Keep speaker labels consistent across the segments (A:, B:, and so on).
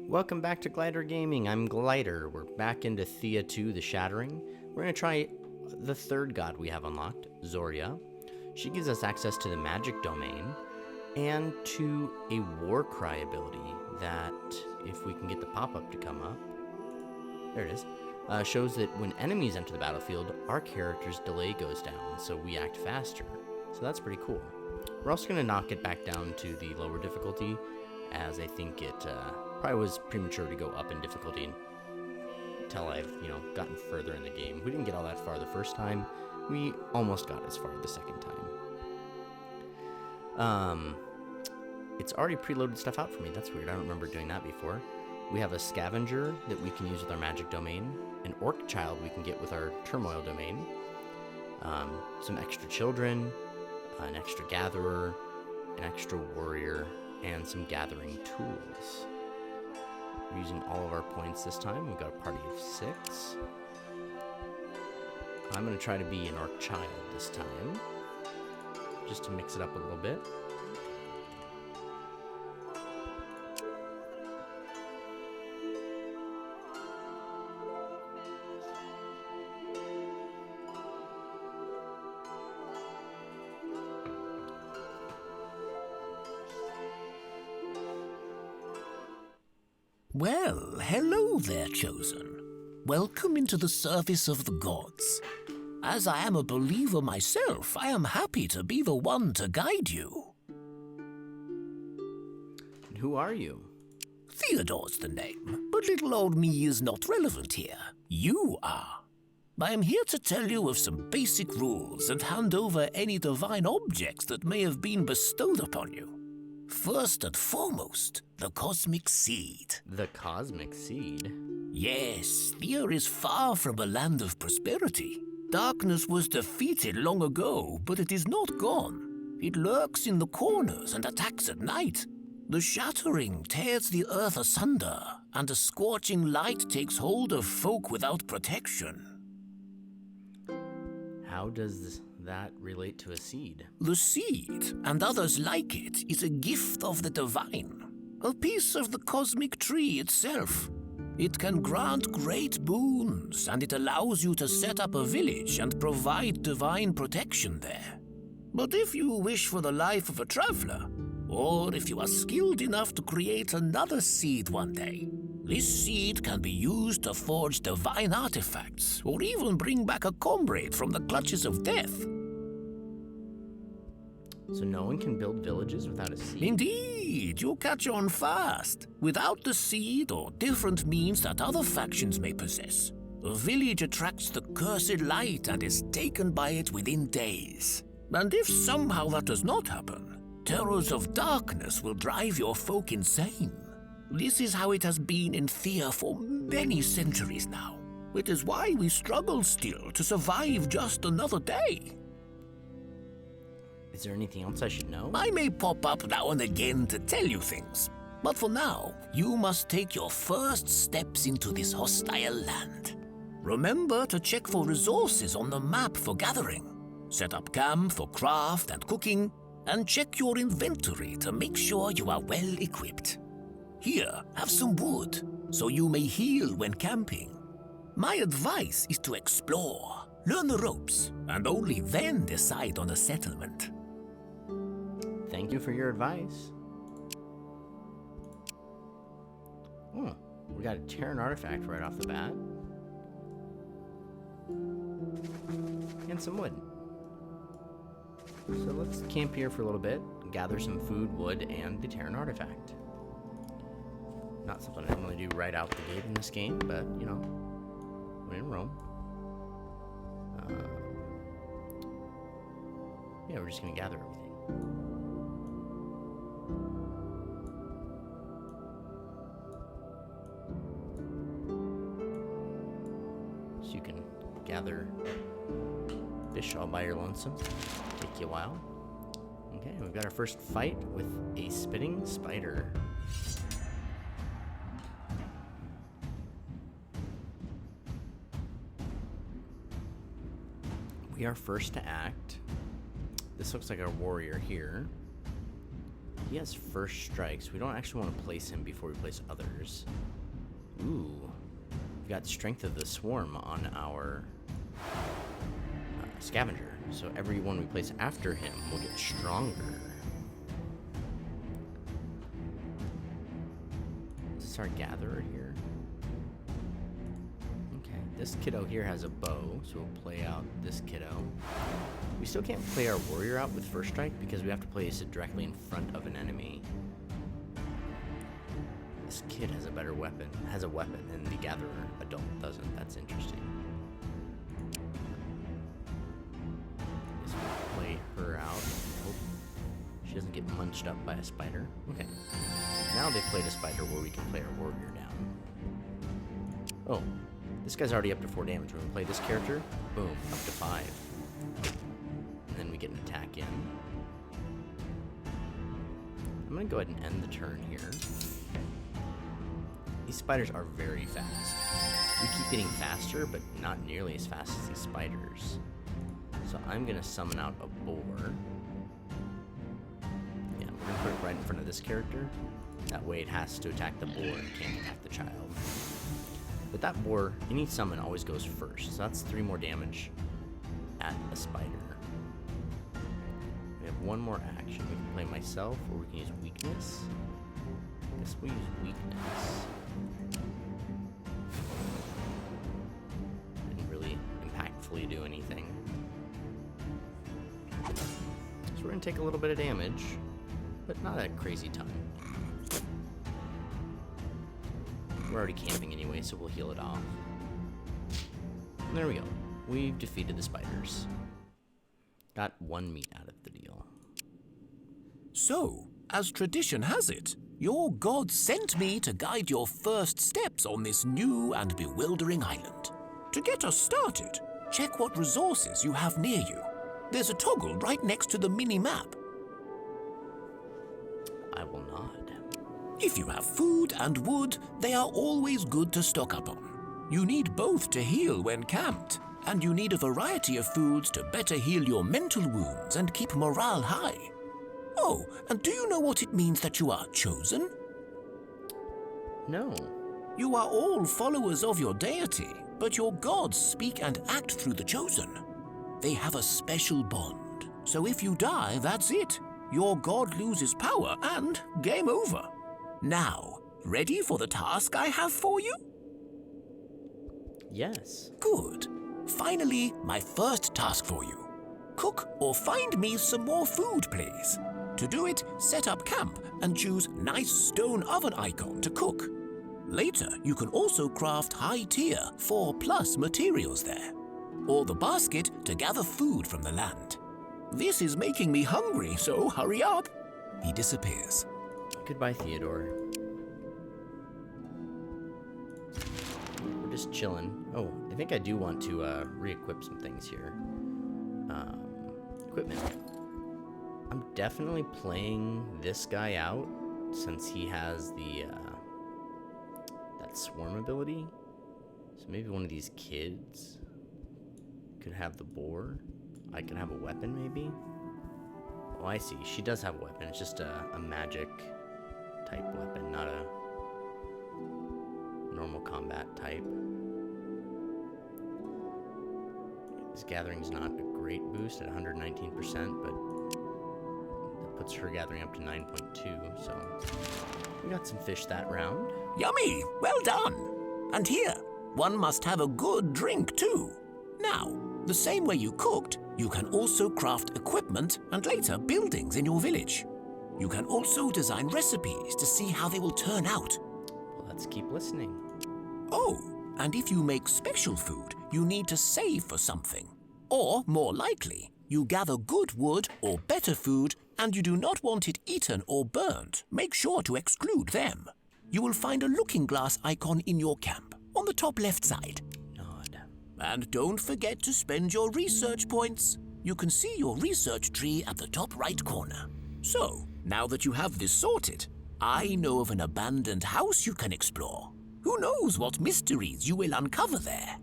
A: Welcome back to Glider Gaming. I'm Glider. We're back into Thea 2, the Shattering. We're going to try the third god we have unlocked, Zorya. She gives us access to the magic domain and to a war cry ability that, if we can get the pop-up to come up, there it is, shows that when enemies enter the battlefield, our character's delay goes down, so we act faster. So that's pretty cool. We're also going to knock it back down to the lower difficulty, as I think it probably was premature to go up in difficulty until I've, gotten further in the game. We didn't get all that far the first time. We almost got as far the second time. It's already preloaded stuff out for me. That's weird. I don't remember doing that before. We have a scavenger that we can use with our magic domain, an orc child we can get with our turmoil domain, some extra children, an extra gatherer, an extra warrior, and some gathering tools. We're using all of our points this time. We've got a party of 6. I'm going to try to be an orc child this time, just to mix it up a little bit.
B: Well, hello there, Chosen. Welcome into the service of the gods. As I am a believer myself, I am happy to be the one to guide you.
A: And who are you?
B: Theodore's the name, but little old me is not relevant here. You are. I am here to tell you of some basic rules and hand over any divine objects that may have been bestowed upon you. First and foremost, the cosmic seed.
A: The cosmic seed?
B: Yes, Thea is far from a land of prosperity. Darkness was defeated long ago, but it is not gone. It lurks in the corners and attacks at night. The Shattering tears the earth asunder, and a scorching light takes hold of folk without protection.
A: How does that relate to a seed?
B: The seed, and others like it, is a gift of the divine, a piece of the cosmic tree itself. It can grant great boons, and it allows you to set up a village and provide divine protection there. But if you wish for the life of a traveler, or if you are skilled enough to create another seed one day, this seed can be used to forge divine artifacts, or even bring back a comrade from the clutches of death.
A: So no one can build villages without a seed?
B: Indeed, you catch on fast. Without the seed or different means that other factions may possess, a village attracts the cursed light and is taken by it within days. And if somehow that does not happen, terrors of darkness will drive your folk insane. This is how it has been in Thea for many centuries now. It is why we struggle still to survive just another day.
A: Is there anything else I should know?
B: I may pop up now and again to tell you things, but for now, you must take your first steps into this hostile land. Remember to check for resources on the map for gathering, set up camp for craft and cooking, and check your inventory to make sure you are well equipped. Here, have some wood, so you may heal when camping. My advice is to explore, learn the ropes, and only then decide on a settlement.
A: Thank you for your advice. Oh, we got a Terran artifact right off the bat. And some wood. So let's camp here for a little bit, gather some food, wood, and the Terran artifact. Not something I normally do right out the gate in this game, but, when in Rome. Yeah, we're just going to gather everything. So you can gather fish all by your lonesome. Take you a while. Okay, we've got our first fight with a spitting spider. We are first to act. This looks like our warrior here. he has first strikes. We don't actually want to place him before we place others. Ooh. We've got Strength of the Swarm on our Scavenger. So every one we place after him will get stronger. Is this our Gatherer here? Okay, this kiddo here has a bow, so we'll play out this kiddo. We still can't play our Warrior out with First Strike because we have to place it directly in front of an enemy. This kid has a better weapon, and the Gatherer adult doesn't. That's interesting. Guess we'll play her out. Hope she doesn't get munched up by a spider. Okay. Now they played a spider where we can play our Warrior down. Oh, this guy's already up to 4 damage. When we play this character, boom, up to 5. And then we get an attack in. I'm gonna go ahead and end the turn here. These spiders are very fast. We keep getting faster, but not nearly as fast as these spiders. So I'm gonna summon out a boar. Yeah, we're gonna put it right in front of this character. That way it has to attack the boar and can't attack the child. But that boar, any summon always goes first. So that's 3 more damage at a spider. We have 1 more action. We can play myself, or we can use weakness. I guess we'll use weakness. Didn't really impactfully do anything. So we're gonna take a little bit of damage, but not a crazy ton. We're already camping anyway, so we'll heal it off. And there we go. We've defeated the spiders. Got 1 meat out of the deal.
B: So, as tradition has it, your god sent me to guide your first steps on this new and bewildering island. To get us started, check what resources you have near you. There's a toggle right next to the mini-map.
A: I will nod.
B: If you have food and wood, they are always good to stock up on. You need both to heal when camped, and you need a variety of foods to better heal your mental wounds and keep morale high. Oh, and do you know what it means that you are chosen?
A: No.
B: You are all followers of your deity, but your gods speak and act through the chosen. They have a special bond, so if you die, that's it. Your god loses power and game over. Now, ready for the task I have for you?
A: Yes.
B: Good. Finally, my first task for you. Cook or find me some more food, please. To do it, set up camp and choose nice stone oven icon to cook. Later, you can also craft high-tier 4+ materials there. Or the basket to gather food from the land. This is making me hungry, so hurry up. He disappears.
A: Goodbye, Theodore. We're just chilling. Oh, I think I do want to re-equip some things here. Equipment. I'm definitely playing this guy out since he has the that swarm ability. So maybe one of these kids could have the boar. I can have a weapon, maybe. Oh, I see. She does have a weapon. It's just a magic type weapon, not a normal combat type. This gathering's not a great boost at 119%, but that puts her gathering up to 9.2, so we got some fish that round.
B: Yummy! Well done! And here, one must have a good drink too. Now, the same way you cooked, you can also craft equipment and later buildings in your village. You can also design recipes to see how they will turn out.
A: Well, let's keep listening.
B: Oh, and if you make special food, you need to save for something. Or, more likely, you gather good wood or better food and you do not want it eaten or burnt. Make sure to exclude them. You will find a looking glass icon in your camp, on the top left side.
A: Nod.
B: And don't forget to spend your research points. You can see your research tree at the top right corner. So, now that you have this sorted, I know of an abandoned house you can explore. Who knows what mysteries you will uncover there?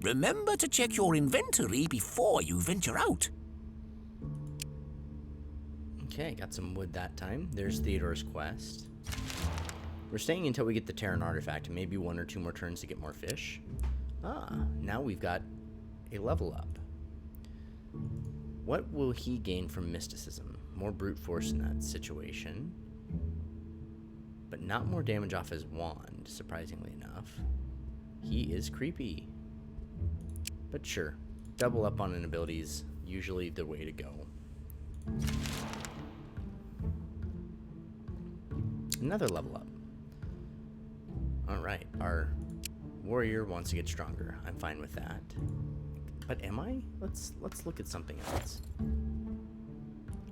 B: Remember to check your inventory before you venture out.
A: Okay, got some wood that time. There's Theodore's quest. We're staying until we get the Terran artifact, and maybe 1 or 2 more turns to get more fish. Now we've got a level up. What will he gain from mysticism? More brute force in that situation. But not more damage off his wand, surprisingly enough. He is creepy. But sure, double up on an ability is usually the way to go. Another level up. Alright, our warrior wants to get stronger. I'm fine with that. But am I? Let's look at something else.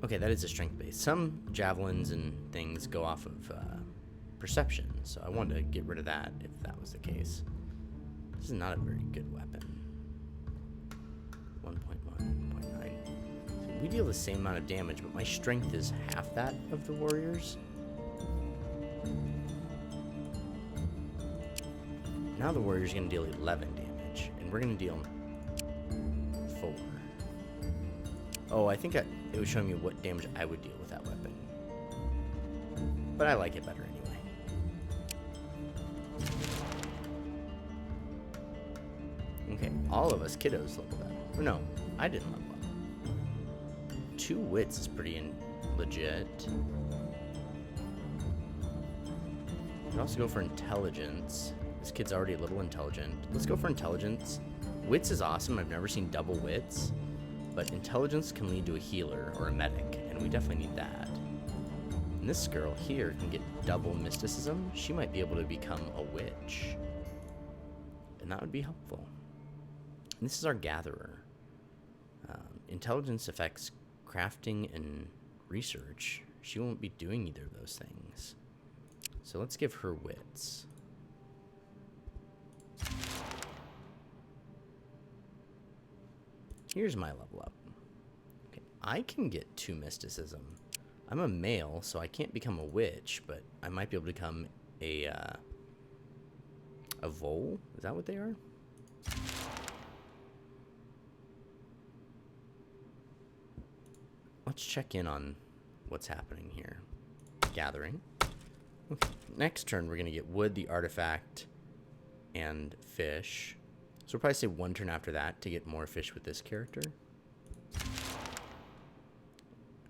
A: Okay, that is a strength base. Some javelins and things go off of perception, so I wanted to get rid of that if that was the case. This is not a very good weapon. 1.1, 1.9. So we deal the same amount of damage, but my strength is half that of the warrior's. Now the warrior's going to deal 11 damage, and we're going to deal 4. Oh, I think it was showing me what damage I would deal with that weapon. But I like it better anyway. Okay, all of us kiddos leveled up. Or no, I didn't level up. 2 wits is pretty legit. You can also go for intelligence. This kid's already a little intelligent. Let's go for intelligence. Wits is awesome. I've never seen double wits. But intelligence can lead to a healer or a medic, and we definitely need that. And this girl here can get double mysticism. She might be able to become a witch. And that would be helpful. And this is our gatherer. Intelligence affects crafting and research. She won't be doing either of those things. So let's give her wits. Here's my level up. Okay, I can get 2 mysticism. I'm a male, so I can't become a witch, but I might be able to become a vole? Is that what they are? Let's check in on what's happening here. Gathering. Okay. Next turn, we're going to get wood, the artifact, and fish. So we'll probably say 1 turn after that to get more fish with this character.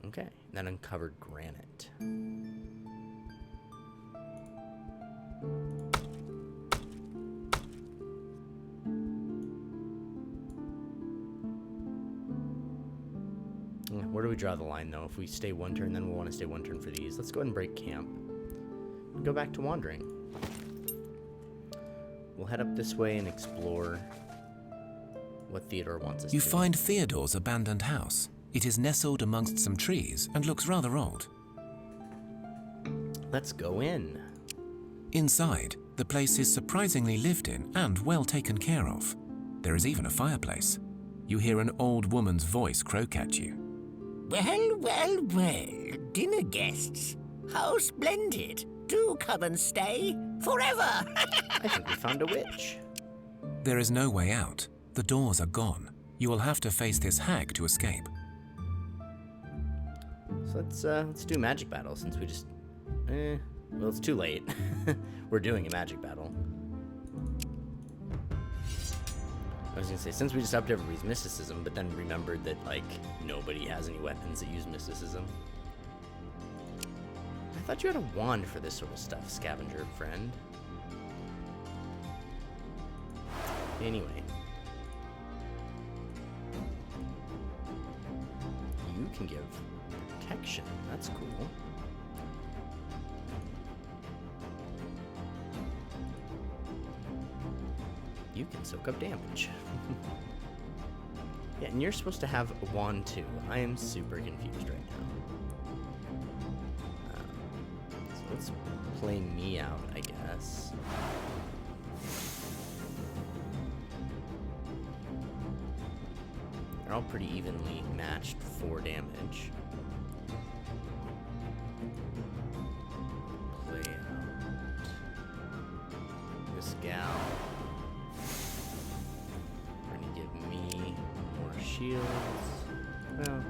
A: Okay, then uncovered granite. Where do we draw the line, though? If we stay 1 turn, then we'll want to stay 1 turn for these. Let's go ahead and break camp. Go back to wandering. We'll head up this way and explore what Theodore wants us to do.
B: You find Theodore's abandoned house. It is nestled amongst some trees and looks rather old.
A: Let's go in.
B: Inside, the place is surprisingly lived in and well taken care of. There is even a fireplace. You hear an old woman's voice croak at you.
C: Well, well, well, dinner guests. How splendid. Do come and stay forever.
A: I think we found a witch.
B: There is no way out. The doors are gone. You will have to face this hag to escape.
A: So let's do magic battle since we just... well, it's too late. We're doing a magic battle. I was gonna say, since we just upped everybody's mysticism, but then remembered that, like, nobody has any weapons that use mysticism. I thought you had a wand for this sort of stuff, scavenger friend. Anyway. You can give protection. That's cool. You can soak up damage. Yeah, and you're supposed to have a wand too. I am super confused right now. So let's play me out, I guess. They're all pretty evenly matched for damage. Play out this gal. Shields. Well,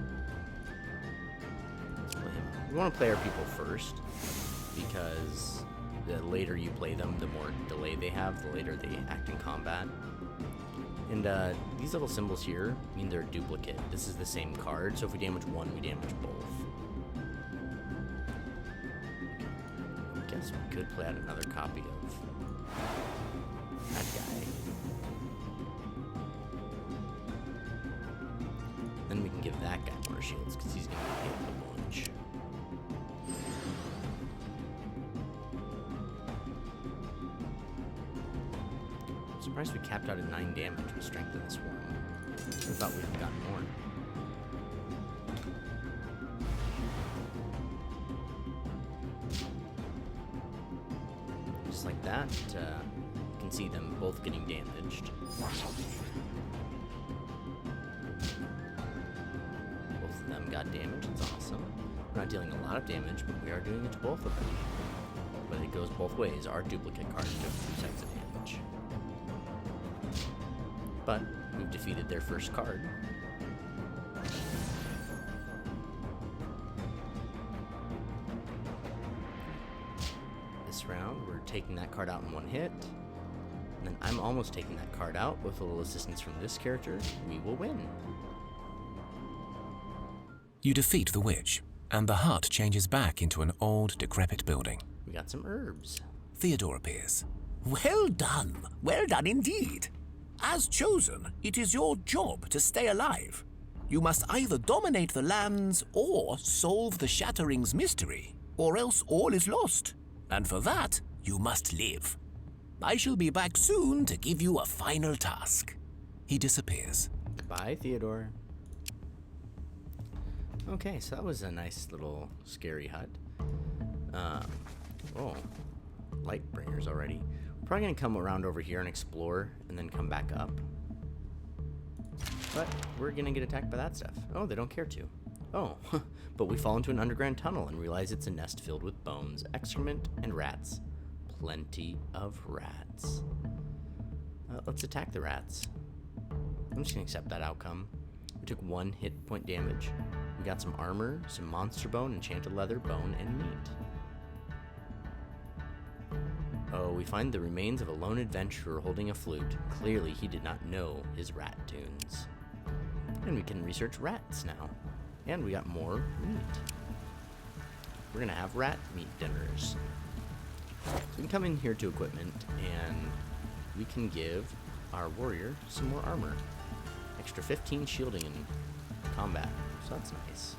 A: let's play him We want to play our people first, because the later you play them, the more delay they have, the later they act in combat. And these little symbols here mean they're a duplicate. This is the same card, so if we damage one, we damage both. I guess we could play out another copy of that guy. Then we can give that guy more shields, because he's going to get hit a bunch. I'm surprised we capped out at 9 damage with Strength in the Swarm. I thought we'd have gotten more. Just like that, you can see them both getting damaged. Both of them got damaged, it's awesome. We're not dealing a lot of damage, but we are doing it to both of them. But it goes both ways. Our duplicate cards do 3 sides of damage. But we've defeated their first card. This round, we're taking that card out in 1 hit. And then I'm almost taking that card out. With a little assistance from this character, we will win.
D: You defeat the witch, and the hut changes back into an old, decrepit building.
A: We got some herbs.
D: Theodore appears.
B: Well done. Well done indeed. As chosen, it is your job to stay alive. You must either dominate the lands or solve the Shattering's mystery, or else all is lost. And for that, you must live. I shall be back soon to give you a final task.
D: He disappears.
A: Goodbye, Theodore. Okay, so that was a nice little scary hut. Oh, light bringers already. We're probably gonna come around over here and explore and then come back up. But we're gonna get attacked by that stuff. Oh, they don't care to. Oh, but we fall into an underground tunnel and realize it's a nest filled with bones, excrement, and rats. Plenty of rats. Let's attack the rats. I'm just gonna accept that outcome. We took 1 hit point damage. We got some armor, some monster bone, enchanted leather, bone, and meat. Oh, we find the remains of a lone adventurer holding a flute. Clearly, he did not know his rat tunes. And we can research rats now. And we got more meat. We're gonna have rat meat dinners. So we can come in here to equipment, and we can give our warrior some more armor. Extra 15 shielding in combat, so that's nice.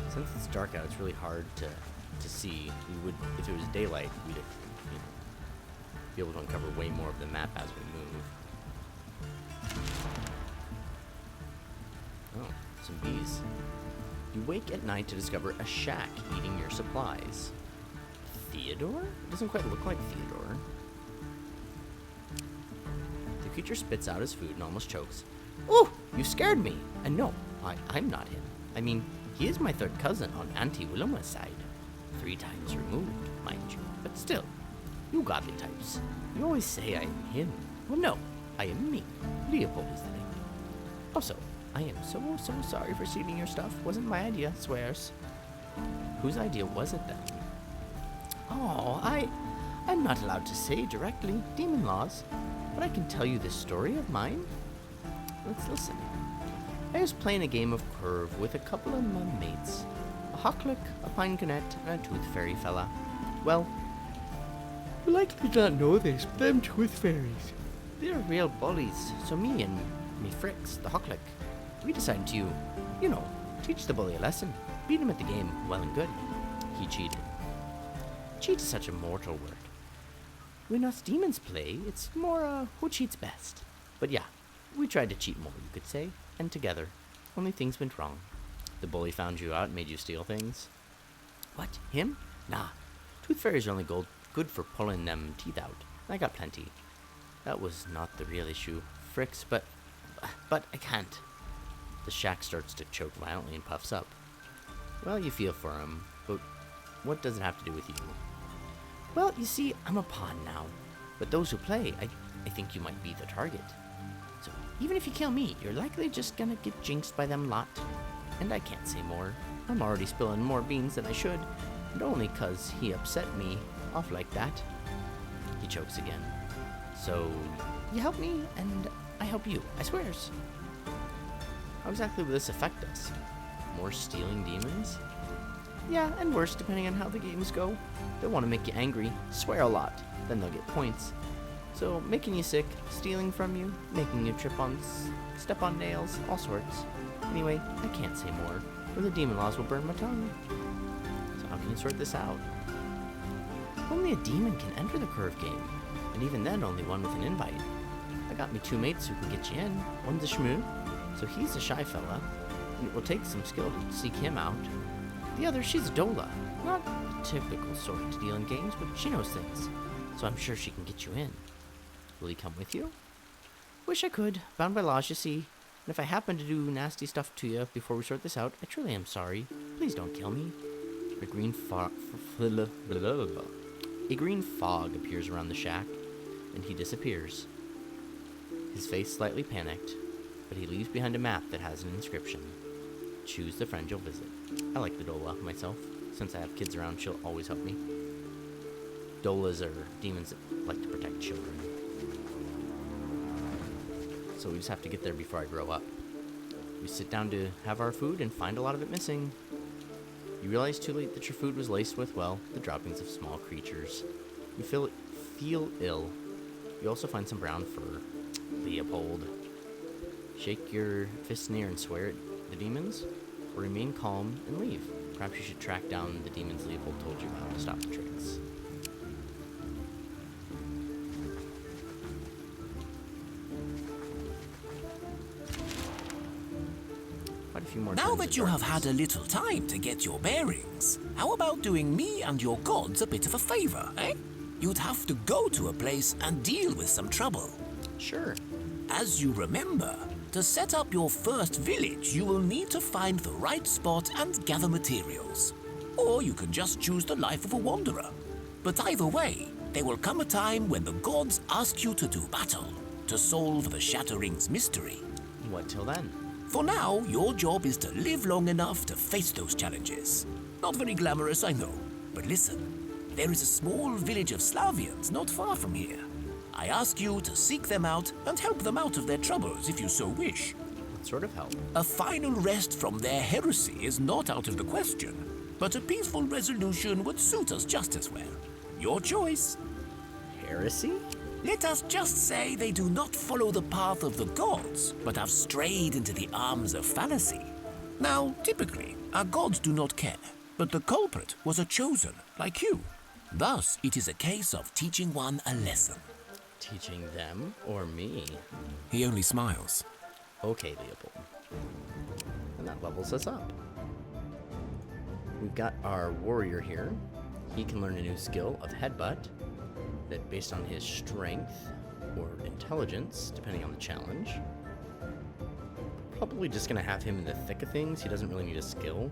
A: Since it's dark out, it's really hard to see. We would, if it was daylight, we'd be able to uncover way more of the map as we move. Oh, some bees. You wake at night to discover a shack eating your supplies. Theodore? It doesn't quite look like Theodore. The creature spits out his food and almost chokes. Oh, you scared me. And no, I'm not him. I mean, he is my third cousin on Auntie Wilhelma's side. 3 times removed, mind you. But still, you godly types. You always say I am him. Well, no, I am me. Leopold is the name. Also, I am so sorry for stealing your stuff. Wasn't my idea, swears. Whose idea was it then? Oh, I'm not allowed to say directly, demon laws, but I can tell you this story of mine. Let's listen. I was playing a game of curve with a couple of my mates, a hawklick, a pine cornet, and a tooth fairy fella. Well, you likely do not know this, but them tooth fairies, they're real bullies, so me and me Fricks, the hawklick, we decided to, teach the bully a lesson, beat him at the game, well and good. He cheated. Cheat is such a mortal word. When us demons play, it's more, who cheats best. But yeah, we tried to cheat more, you could say, and together. Only things went wrong. The bully found you out and made you steal things. What, him? Nah. Tooth fairies are only good for pulling them teeth out. I got plenty. That was not the real issue, Fricks, but I can't. The shack starts to choke violently and puffs up. Well, you feel for him, but what does it have to do with you? Well, you see, I'm a pawn now, but those who play, I think you might be the target. So even if you kill me, you're likely just gonna get jinxed by them lot. And I can't say more. I'm already spilling more beans than I should, and only 'cause he upset me off like that. He chokes again. So, you help me, and I help you, I swears. How exactly will this affect us? More stealing demons? Yeah, and worse depending on how the games go. They'll want to make you angry, swear a lot, then they'll get points. So, making you sick, stealing from you, making you step on nails, all sorts. Anyway, I can't say more, or the demon laws will burn my tongue. So how can you sort this out? Only a demon can enter the curve game, and even then only one with an invite. I got me 2 mates who can get you in. One's a shmoo, so he's a shy fella, and it will take some skill to seek him out. The other, she's a Dola. Not the typical sort to deal in games, but she knows things, so I'm sure she can get you in. Will he come with you? Wish I could. Bound by laws, you see. And if I happen to do nasty stuff to you before we sort this out, I truly am sorry. Please don't kill me. A green fog appears around the shack, and he disappears. His face slightly panicked, but he leaves behind a map that has an inscription. Choose the friend you'll visit. I like the Dola myself. Since I have kids around, she'll always help me. Dolas are demons that like to protect children. So we just have to get there before I grow up. We sit down to have our food and find a lot of it missing. You realize too late that your food was laced with, well, the droppings of small creatures. You feel ill. You also find some brown fur. Leopold. Shake your fist in the air and swear at the demons, or remain calm and leave. Perhaps you should track down the demons Leopold told you about to stop the tricks.
B: Now that you have had a little time to get your bearings, how about doing me and your gods a bit of a favor, eh? You'd have to go to a place and deal with some trouble.
A: Sure.
B: As you remember, to set up your first village, you will need to find the right spot and gather materials. Or you can just choose the life of a wanderer. But either way, there will come a time when the gods ask you to do battle, to solve the Shattering's mystery.
A: What till then?
B: For now, your job is to live long enough to face those challenges. Not very glamorous, I know. But listen, there is a small village of Slavians not far from here. I ask you to seek them out and help them out of their troubles if you so wish.
A: What sort of help?
B: A final rest from their heresy is not out of the question, but a peaceful resolution would suit us just as well. Your choice.
A: Heresy?
B: Let us just say they do not follow the path of the gods, but have strayed into the arms of fallacy. Now, typically, our gods do not care, but the culprit was a chosen, like you. Thus, it is a case of teaching one a lesson.
A: Teaching them or me?
D: He only smiles.
A: Okay, Leopold. And that levels us up. We've got our warrior here. He can learn a new skill of headbutt that, based on his strength or intelligence, depending on the challenge. Probably just gonna have him in the thick of things. He doesn't really need a skill.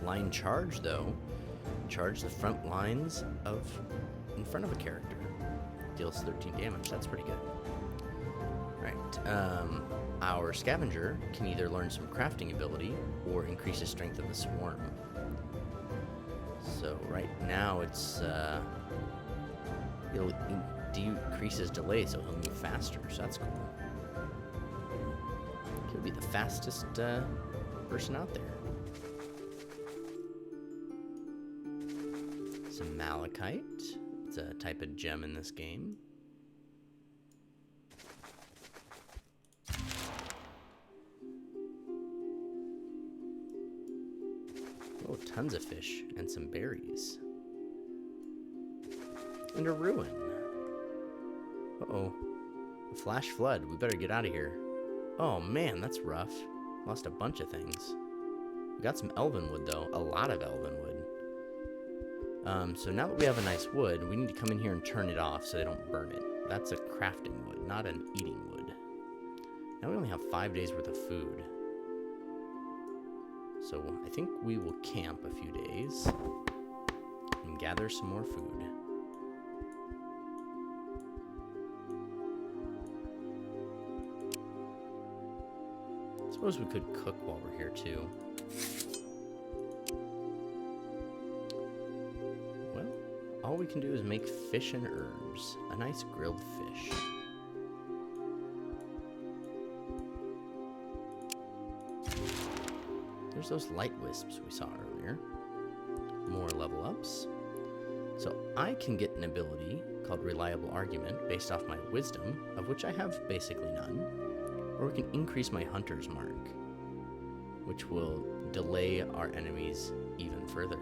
A: Line charge, though. Charge the front lines in front of a character. Deals 13 damage. That's pretty good. Right. Our scavenger can either learn some crafting ability or increase the strength of the swarm. So right now it's it'll decrease his delay, so he'll move faster. So that's cool. He'll be the fastest person out there. Some malachite. It's a type of gem in this game. Oh, tons of fish and some berries. And a ruin. Uh-oh. A flash flood. We better get out of here. Oh man, that's rough. Lost a bunch of things. We got some elven wood though. A lot of elven wood. So now that we have a nice wood, we need to come in here and turn it off so they don't burn it. That's a crafting wood, not an eating wood. Now we only have 5 days worth of food. So I think we will camp a few days and gather some more food. suppose we could cook while we're here too. Well, all we can do is make fish and herbs. A nice grilled fish. There's those light wisps we saw earlier. More level ups. So I can get an ability called Reliable Argument based off my wisdom, of which I have basically none. Or we can increase my Hunter's Mark, which will delay our enemies even further.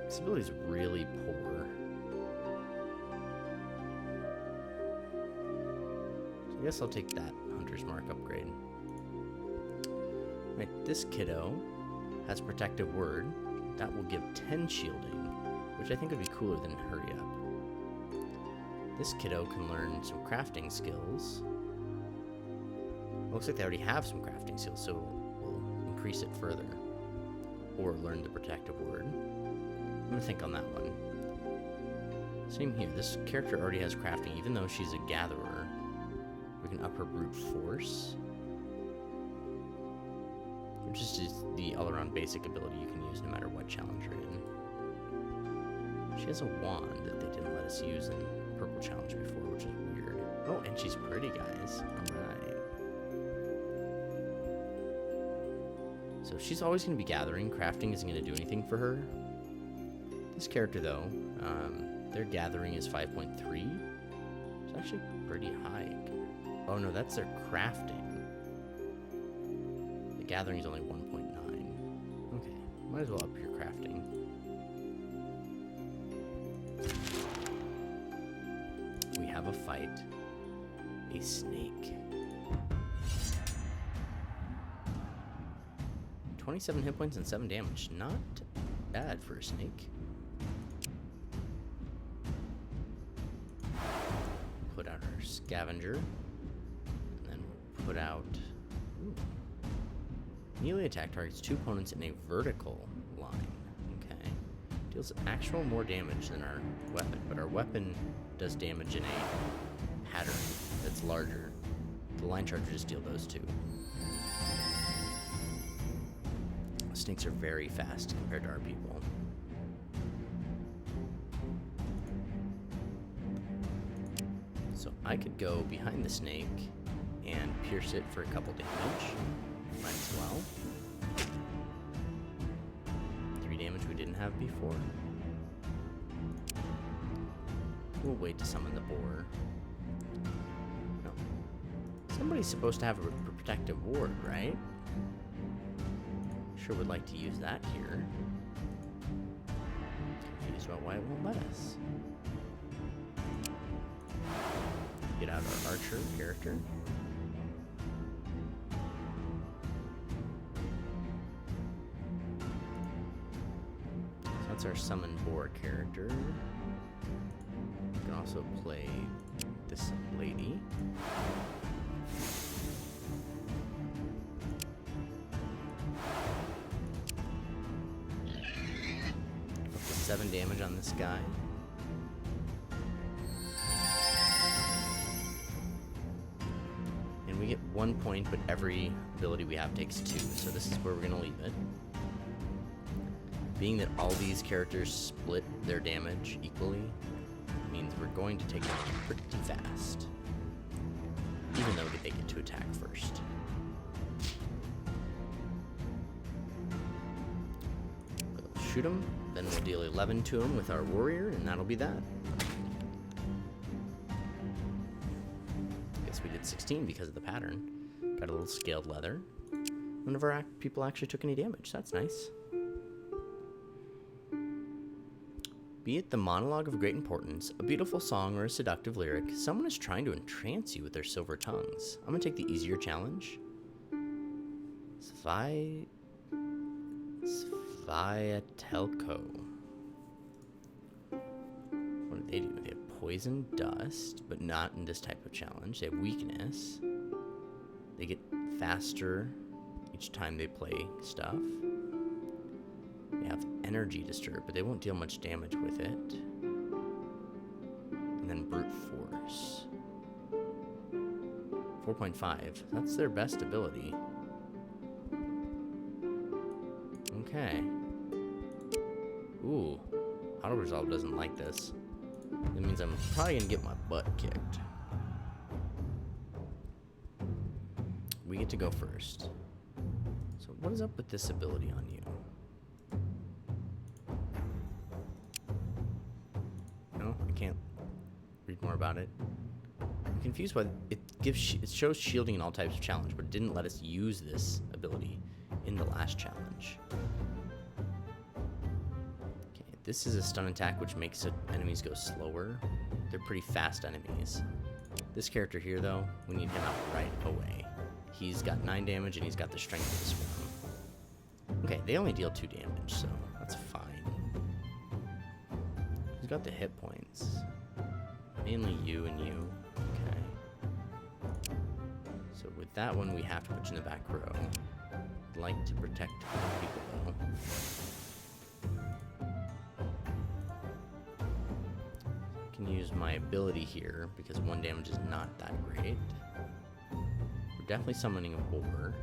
A: This ability is really poor. So I guess I'll take that Hunter's Mark upgrade. Right, this kiddo has Protective Word. That will give 10 shielding, which I think would be cooler than Hurry Up. This kiddo can learn some crafting skills. Looks like they already have some crafting skills, so we'll increase it further. Or learn the Protective Word. I'm gonna think on that one. Same here, this character already has crafting, even though she's a gatherer. We can up her brute force, which is just the all-around basic ability you can use no matter what challenge you're in. She has a wand that they didn't let us use in Purple Challenge before, which is weird. Oh, and she's pretty, guys. Alright. So she's always going to be gathering. Crafting isn't going to do anything for her. This character, though, their gathering is 5.3. It's actually pretty high. Oh, no, that's their crafting. The gathering is only 1.9. Okay, might as well up your crafting. We have a fight. A snake. 27 hit points and 7 damage. Not bad for a snake. Put out our scavenger. And then we'll put out... Ooh. Melee attack targets 2 opponents in a vertical line. Okay. Deals actual more damage than our weapon, but our weapon does damage in a pattern that's larger. The line chargers deal those two. Snakes are very fast compared to our people. So I could go behind the snake and pierce it for a couple damage. Might as well. 3 damage we didn't have before. We'll wait to summon the boar. No. Somebody's supposed to have a protective ward, right? Sure would like to use that here. Confused about why it won't let us. Get out our archer character. So that's our summon boar character. We can also play this lady. Up to 7 damage on this guy. And we get 1 point, but every ability we have takes 2. So this is where we're going to leave it. Being that all these characters split their damage equally means we're going to take them pretty fast. Even though they get to attack first. We'll shoot him, then we'll deal 11 to him with our warrior, and that'll be that. Guess we did 16 because of the pattern. Got a little scaled leather. None of our people actually took any damage. That's nice. Be it the monologue of great importance, a beautiful song, or a seductive lyric, someone is trying to entrance you with their silver tongues. I'm gonna take the easier challenge. Sviatelko. What do they do? They have poison dust, but not in this type of challenge. They have weakness. They get faster each time they play stuff. They have energy disturb, but they won't deal much damage with it. And then brute force. 4.5. That's their best ability. Okay. Ooh. Auto Resolve doesn't like this. That means I'm probably gonna get my butt kicked. We get to go first. So what is up with this ability on you? No, I can't read more about it. I'm confused why it shows shielding in all types of challenge, but it didn't let us use this ability in the last challenge. Okay, this is a stun attack which makes enemies go slower. They're pretty fast enemies. This character here, though, we need him out right away. He's got 9 damage and he's got the strength of the swarm. Okay, they only deal 2 damage, so that's fine. He's got the hit points. Mainly you and you. Okay. So with that one, we have to put you in the back row. I'd like to protect people, though. I can use my ability here, because 1 damage is not that great. We're definitely summoning a boar.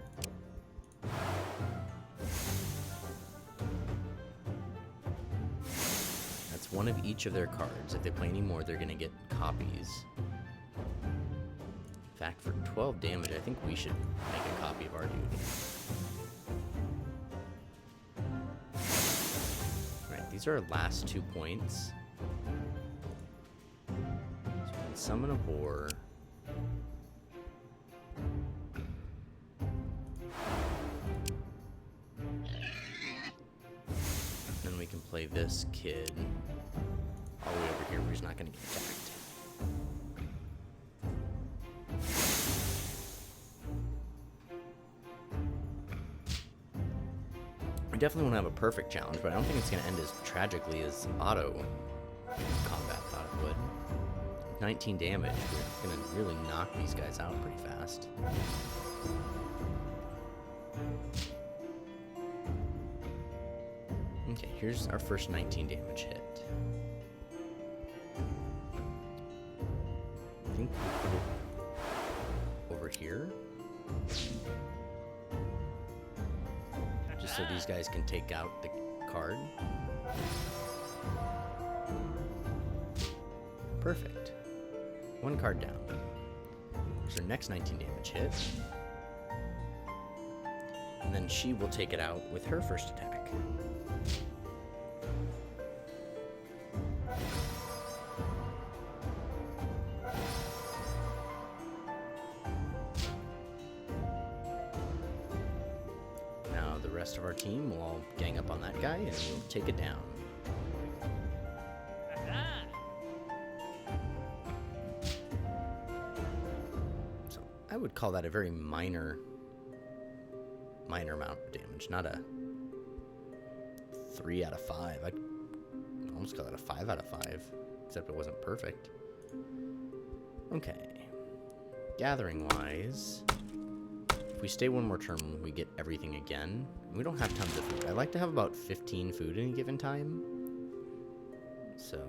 A: That's one of each of their cards. If they play any more, they're going to get copies. In fact, for 12 damage, I think we should make a copy of our dude. Alright, these are our last 2 points. So we can summon a boar. Then we can play this kid all the way over here where he's not going to get attacked. I definitely want to have a perfect challenge, but I don't think it's going to end as tragically as auto combat thought it would. 19 damage, we're going to really knock these guys out pretty fast. Okay, here's our first 19 damage hit. I think we put it over here. Just so these guys can take out the card. Perfect. 1 card down. Here's our next 19 damage hit. And then she will take it out with her first attack. Now the rest of our team will all gang up on that guy and we'll take it down. So I would call that a very minor amount of damage, not a 3 out of 5. I'd almost call that a 5 out of 5, except it wasn't perfect. Okay. Gathering wise, if we stay 1 more turn, we get everything again. We don't have tons of food. I like to have about 15 food at any given time. So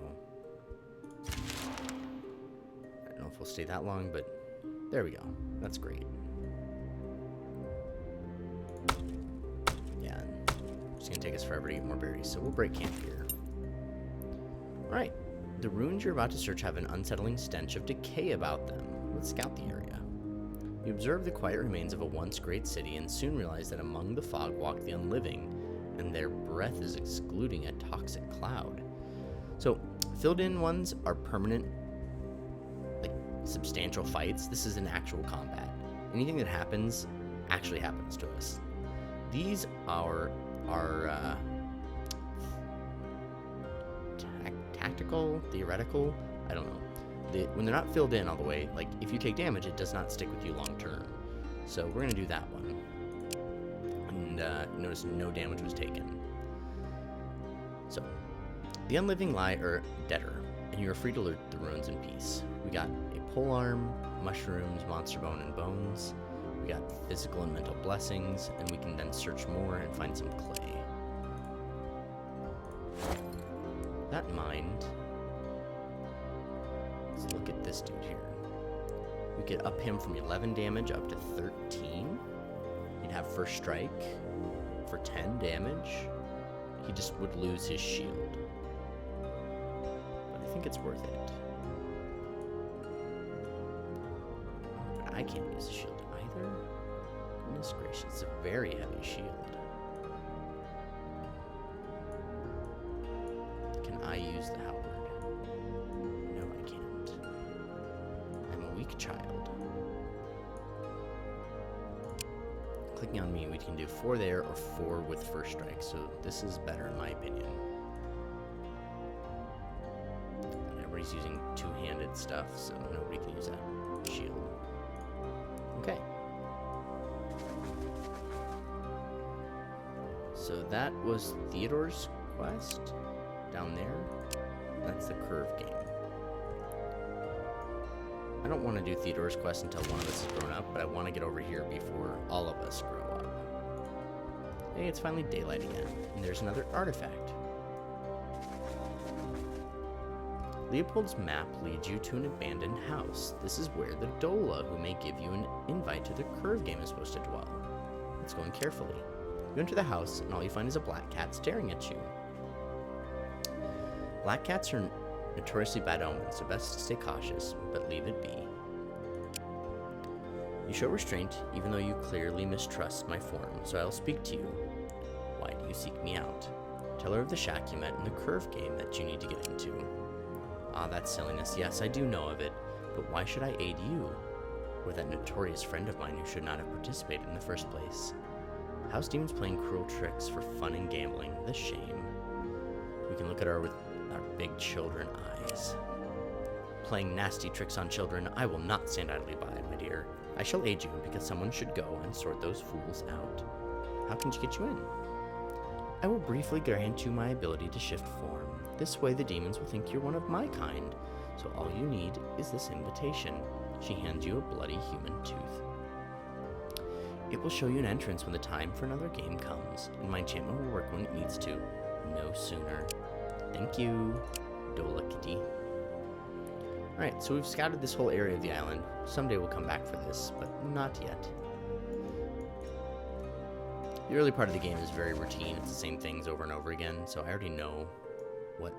A: I don't know if we'll stay that long, but there we go. That's great. Yeah, it's gonna take us forever to get more berries, so we'll break camp here. Alright, the ruins you're about to search have an unsettling stench of decay about them. Let's scout the area. You observe the quiet remains of a once great city and soon realize that among the fog walk the unliving, and their breath is exuding a toxic cloud. So, filled in ones are permanent, like, substantial fights. This is an actual combat. Anything that happens actually happens to us. These are tactical, theoretical, I don't know. When they're not filled in all the way, like, if you take damage, it does not stick with you long term. So we're going to do that one. And notice no damage was taken. So, the unliving lie are deader, and you are free to loot the ruins in peace. We got a polearm, mushrooms, monster bone, and bones. We got physical and mental blessings, and we can then search more and find some clay. That in mind, let's look at this dude here. We could up him from 11 damage up to 13. He'd have first strike for 10 damage. He just would lose his shield. But I think it's worth it. But I can't use the shield either. Goodness gracious, it's a very heavy shield. Can I use the halberd? No, I can't. I'm a weak child. Clicking on me, we can do 4 there or 4 with first strike, so this is better in my opinion. And everybody's using two-handed stuff, so nobody can use that shield. Okay. So that was Theodore's quest down there. That's the curve game. I don't want to do Theodore's quest until one of us is grown up, but I want to get over here before all of us grow up. Hey, it's finally daylight again, and there's another artifact. Leopold's map leads you to an abandoned house. This is where the Dola, who may give you an invite to the curve game, is supposed to dwell. Let's go in carefully. You enter the house, and all you find is a black cat staring at you. Black cats are notoriously bad omens, so best to stay cautious, but leave it be. You show restraint, even though you clearly mistrust my form, so I'll speak to you. Why do you seek me out? Tell her of the shack you met in the curve game that you need to get into. Ah, that's silliness. Yes, I do know of it, but why should I aid you? Or that notorious friend of mine who should not have participated in the first place? House demons playing cruel tricks for fun and gambling. The shame. We can look at her with our big children eyes. Playing nasty tricks on children, I will not stand idly by, my dear. I shall aid you, because someone should go and sort those fools out. How can she get you in? I will briefly grant you my ability to shift form. This way the demons will think you're one of my kind, so all you need is this invitation. She hands you a bloody human tooth. It will show you an entrance when the time for another game comes, and my enchantment will work when it needs to. No sooner. Thank you, Dola Kitty. Alright, so we've scouted this whole area of the island. Someday we'll come back for this, but not yet. The early part of the game is very routine. It's the same things over and over again, so I already know what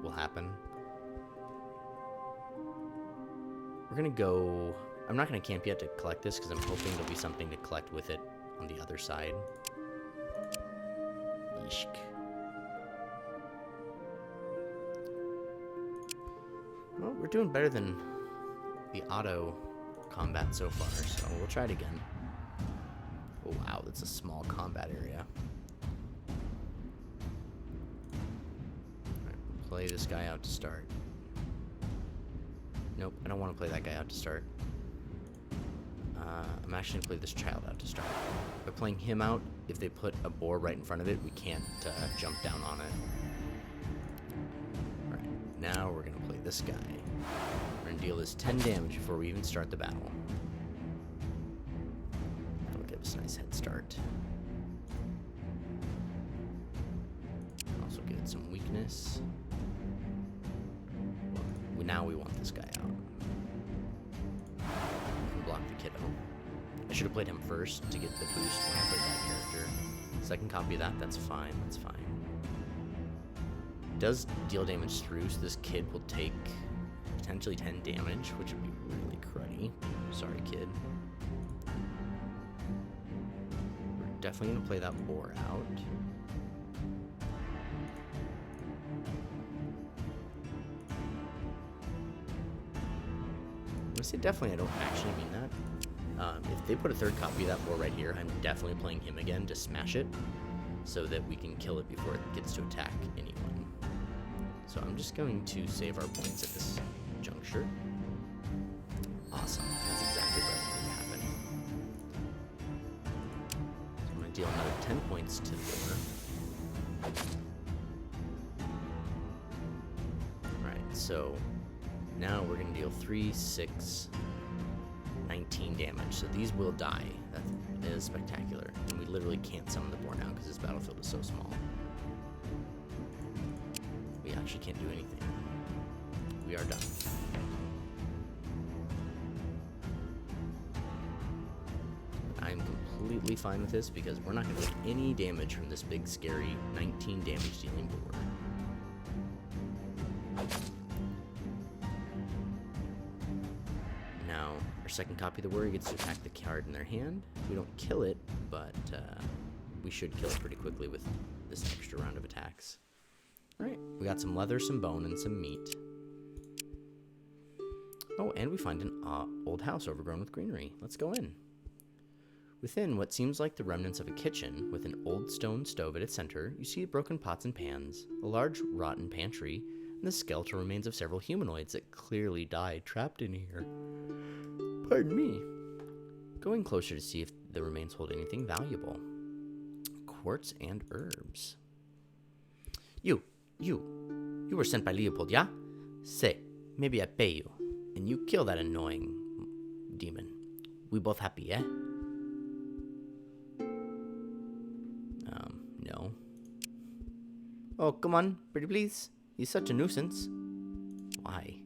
A: will happen. We're gonna go... I'm not gonna camp yet to collect this, because I'm hoping there'll be something to collect with it on the other side. Yeeshk. Well, we're doing better than the auto combat so far, so we'll try it again. Oh, wow, that's a small combat area. Alright, we'll play this guy out to start. Nope, I don't want to play that guy out to start. I'm actually going to play this child out to start. By playing him out, if they put a boar right in front of it, we can't jump down on it. Alright, now we're going to play this guy. We're going to deal this 10 damage before we even start the battle. That'll give us a nice head start. Also give it some weakness. Well, now we want this guy out. Block the kiddo. I should have played him first to get the boost when I played that character. Second copy of that, that's fine, that's fine. It does deal damage through, so this kid will take potentially 10 damage, which would be really cruddy. Sorry, kid. We're definitely gonna play that boar out. When I say definitely, I don't actually mean that. If they put a third copy of that boar right here, I'm definitely playing him again to smash it so that we can kill it before it gets to attack anyone. So I'm just going to save our points at this juncture. Awesome. That's exactly what I wanted to happen. So I'm going to deal another 10 points to the boar. Alright, so now we're going to deal 3, 6, 19 damage. So these will die. That is spectacular. And we literally can't summon the boar now because this battlefield is so small. We actually can't do anything. We are done. completely fine with this because we're not going to take any damage from this big, scary 19 damage dealing boar. Now, our second copy of the warrior gets to attack the card in their hand. We don't kill it, but we should kill it pretty quickly with this extra round of attacks. Alright, we got some leather, some bone, and some meat. Oh, and we find an old house overgrown with greenery. Let's go in. Within what seems like the remnants of a kitchen, with an old stone stove at its center, you see broken pots and pans, a large rotten pantry, and the skeletal remains of several humanoids that clearly died trapped in here. Pardon me. Going closer to see if the remains hold anything valuable. Quartz and herbs. You were sent by Leopold, yeah? Say, maybe I pay you, and you kill that annoying demon. We both happy, eh? No. Oh, come on, pretty please. He's such a nuisance. Why?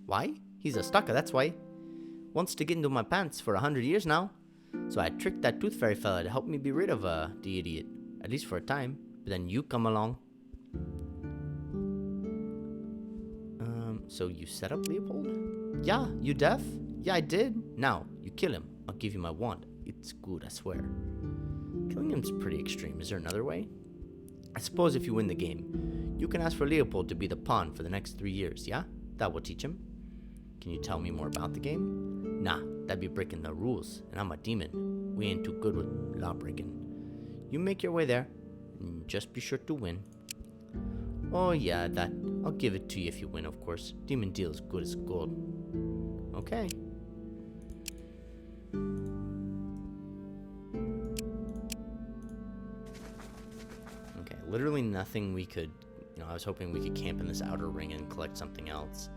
A: Why? He's a stalker, that's why. Wants to get into my pants for 100 years now. So I tricked that tooth fairy fella to help me be rid of the idiot. At least for a time. But then you come along. So you set up Leopold? Yeah, you deaf? Yeah, I did. Now, you kill him. I'll give you my wand. It's good, I swear. Killing him's pretty extreme. Is there another way? I suppose if you win the game, you can ask for Leopold to be the pawn for the next 3 years, yeah? That will teach him. Can you tell me more about the game? Nah, that'd be breaking the rules, and I'm a demon. We ain't too good with law breaking. You make your way there, and just be sure to win. Oh yeah, that. I'll give it to you if you win, of course. Demon deal is good as gold. Okay. Okay, literally nothing we could, I was hoping we could camp in this outer ring and collect something else.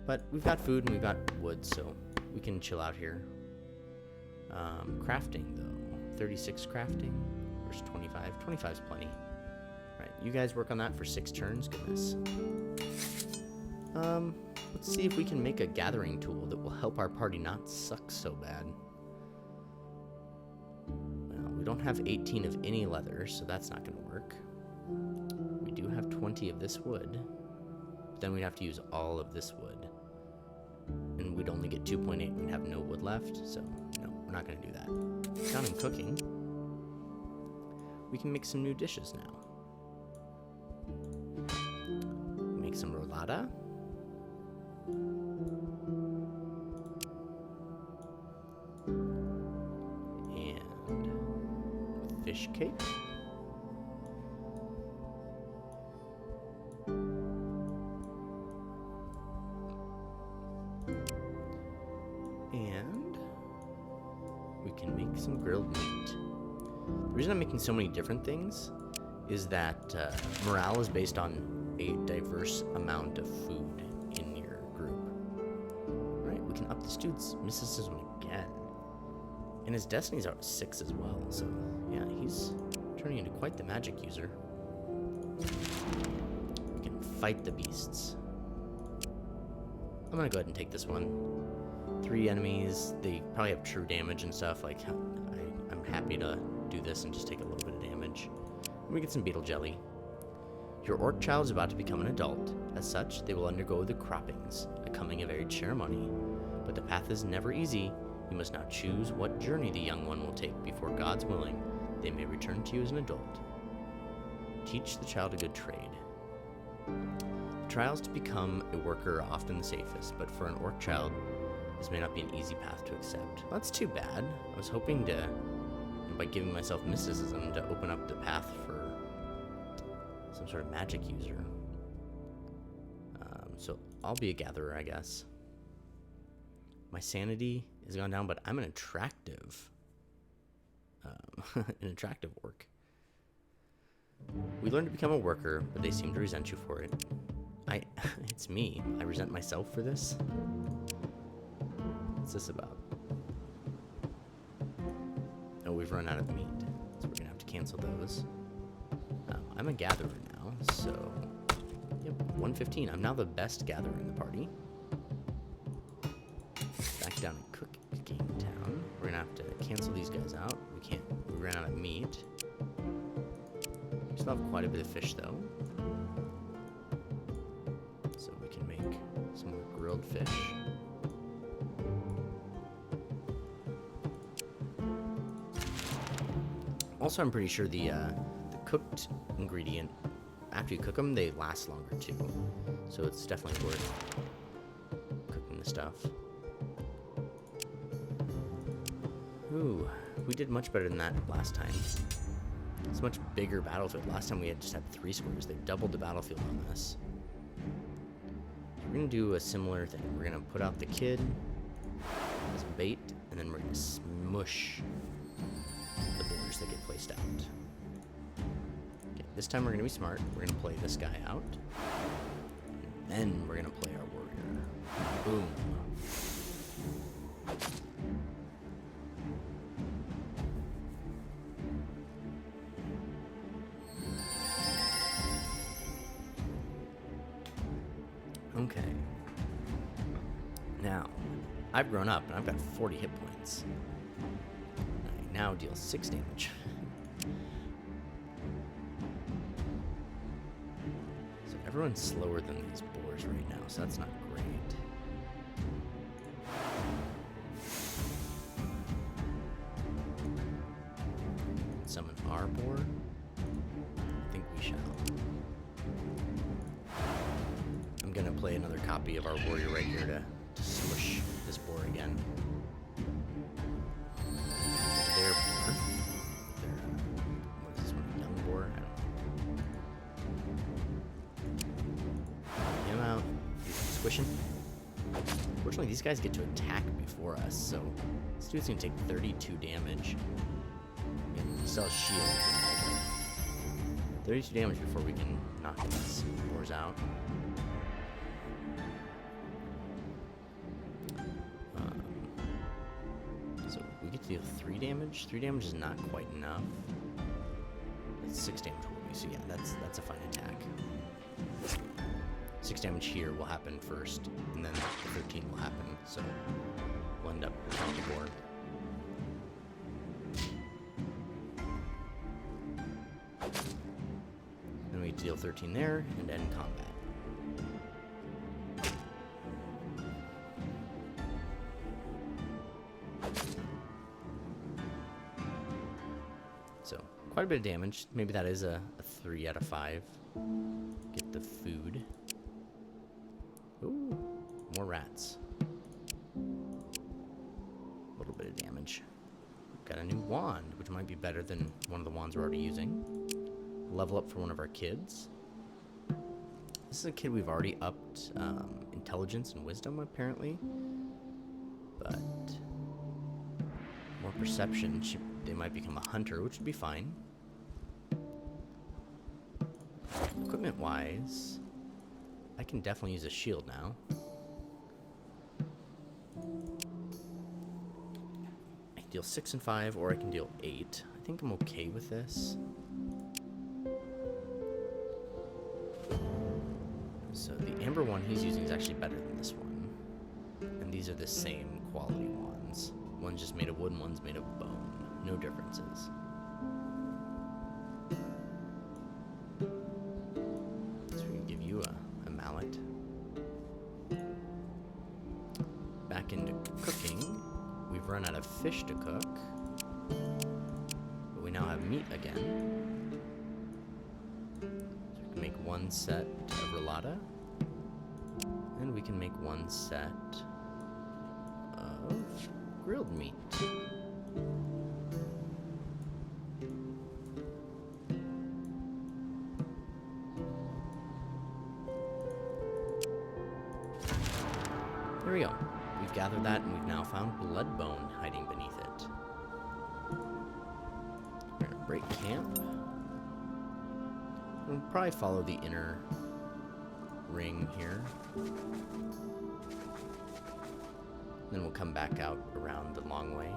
A: But we've got food and we've got wood, so we can chill out here. Crafting, though. 36 crafting versus 25. 25 is plenty. Right, you guys work on that for 6 turns. Goodness. Let's see if we can make a gathering tool that will help our party not suck so bad. Well, we don't have 18 of any leather, so that's not going to work. We do have 20 of this wood. But then we'd have to use all of this wood. And we'd only get 2.8. We'd have no wood left, so no, we're not going to do that. Down in cooking, we can make some new dishes now. Make some rollada. And fish cake. And we can make some grilled meat. The reason I'm making so many different things is that morale is based on a diverse amount of food in your group. Alright, we can up this dude's mysticism again. And his destiny's out 6 as well, so yeah, he's turning into quite the magic user. We can fight the beasts. I'm gonna go ahead and take this one. 3 enemies, they probably have true damage and stuff, like I'm happy to do this and just take a little bit of damage. And we get some beetle jelly. Your orc child is about to become an adult. As such, they will undergo the croppings, a coming of age ceremony. But the path is never easy. You must now choose what journey the young one will take before, God's willing, they may return to you as an adult. Teach the child a good trade. The trials to become a worker are often the safest, but for an orc child, this may not be an easy path to accept. Well, that's too bad. I was hoping to, by giving myself mysticism, to open up the path for some sort of magic user. So I'll be a gatherer, I guess. My sanity has gone down, but I'm an attractive orc. We learn to become a worker, but they seem to resent you for it. It's me. I resent myself for this. What's this about? Oh, we've run out of meat, so we're gonna have to cancel those. I'm a gatherer now, so yep, 115. I'm now the best gatherer in the party. Back down in cooking town. We're gonna have to cancel these guys out. We can't. We ran out of meat. We still have quite a bit of fish, though. So we can make some more grilled fish. Also, I'm pretty sure the cooked ingredient, after you cook them, they last longer too. So it's definitely worth cooking the stuff. Ooh, we did much better than that last time. It's a much bigger battlefield. Last time we just had 3 squares. They doubled the battlefield on this. We're gonna do a similar thing. We're gonna put out the kid as bait, and then we're gonna smush the boars that get placed out. Okay, this time we're gonna be smart. We're gonna play this guy out, and then we're gonna play our warrior. Boom. Okay. Now, I've grown up and I've got 40 hit points. I now deal 6 damage. So everyone's slower than these boars right now, so that's not great. Summon our boar? I think we shall. I'm gonna play another copy of our warrior right here to smush this boar again. Their boar. What is this one? A young boar? I don't know. Get him out. Do some squishing. Fortunately, these guys get to attack before us, so this dude's gonna take 32 damage. And still has shield. 32 damage before we can knock these boars out. So we get to deal 3 damage. 3 damage is not quite enough. That's 6 damage will be, so yeah, that's a fine attack. 6 damage here will happen first, and then the 13 will happen, so we'll end up on the board. Then we deal 13 there, and end combat. So, quite a bit of damage. Maybe that is a 3 out of 5. Get the food. Ooh, more rats. A little bit of damage. Got a new wand, which might be better than one of the wands we're already using. Level up for one of our kids. This is a kid we've already upped intelligence and wisdom, apparently. But more perception. They might become a hunter, which would be fine. Equipment-wise, I can definitely use a shield now. I can deal 6 and 5, or I can deal 8. I think I'm okay with this. So the amber one he's using is actually better than this one. And these are the same quality wands. One's just made of wood and one's made of bone. No differences. So we can give you a mallet. Back into cooking. We've run out of fish to cook. But we now have meat again. So we can make 1 set of relata. And we can make 1 set of grilled meat. There we go. We've gathered that, and we've now found blood bone hiding beneath it. We're gonna break camp. We'll probably follow the inner ring here. Then we'll come back out around the long way.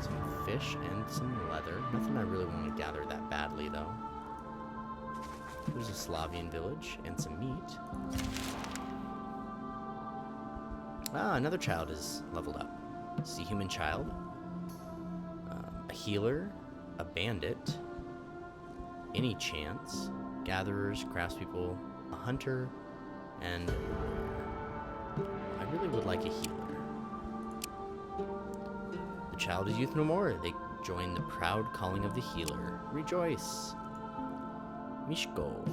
A: Some fish and some leather. Nothing I really want to gather that badly, though. There's a Slavian village and some meat. Ah, another child is leveled up. Sea human child, a healer, a bandit, any chance, gatherers, craftspeople, a hunter, and I really would like a healer. The child is youth no more. They join the proud calling of the healer. Rejoice. Mishko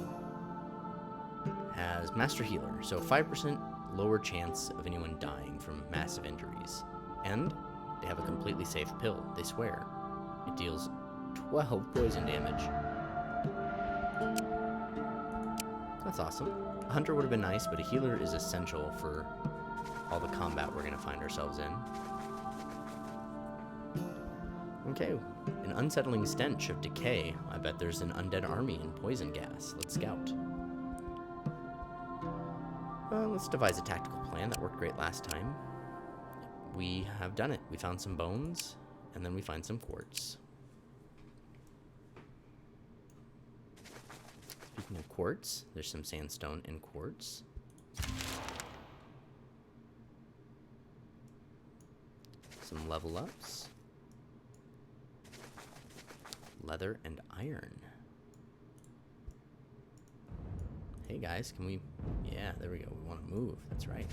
A: has Master Healer, so 5% lower chance of anyone dying from massive injuries. And they have a completely safe pill, they swear. It deals 12 poison damage. That's awesome. A hunter would have been nice, but a healer is essential for all the combat we're going to find ourselves in. Okay, an unsettling stench of decay. I bet there's an undead army and poison gas. Let's scout. Let's devise a tactical plan. That worked great last time. We have done it. We found some bones, and then we find some quartz. Speaking of quartz, there's some sandstone and quartz. Some level ups. Leather and iron. Hey guys, can we... Yeah, there we go. We want to move. That's right.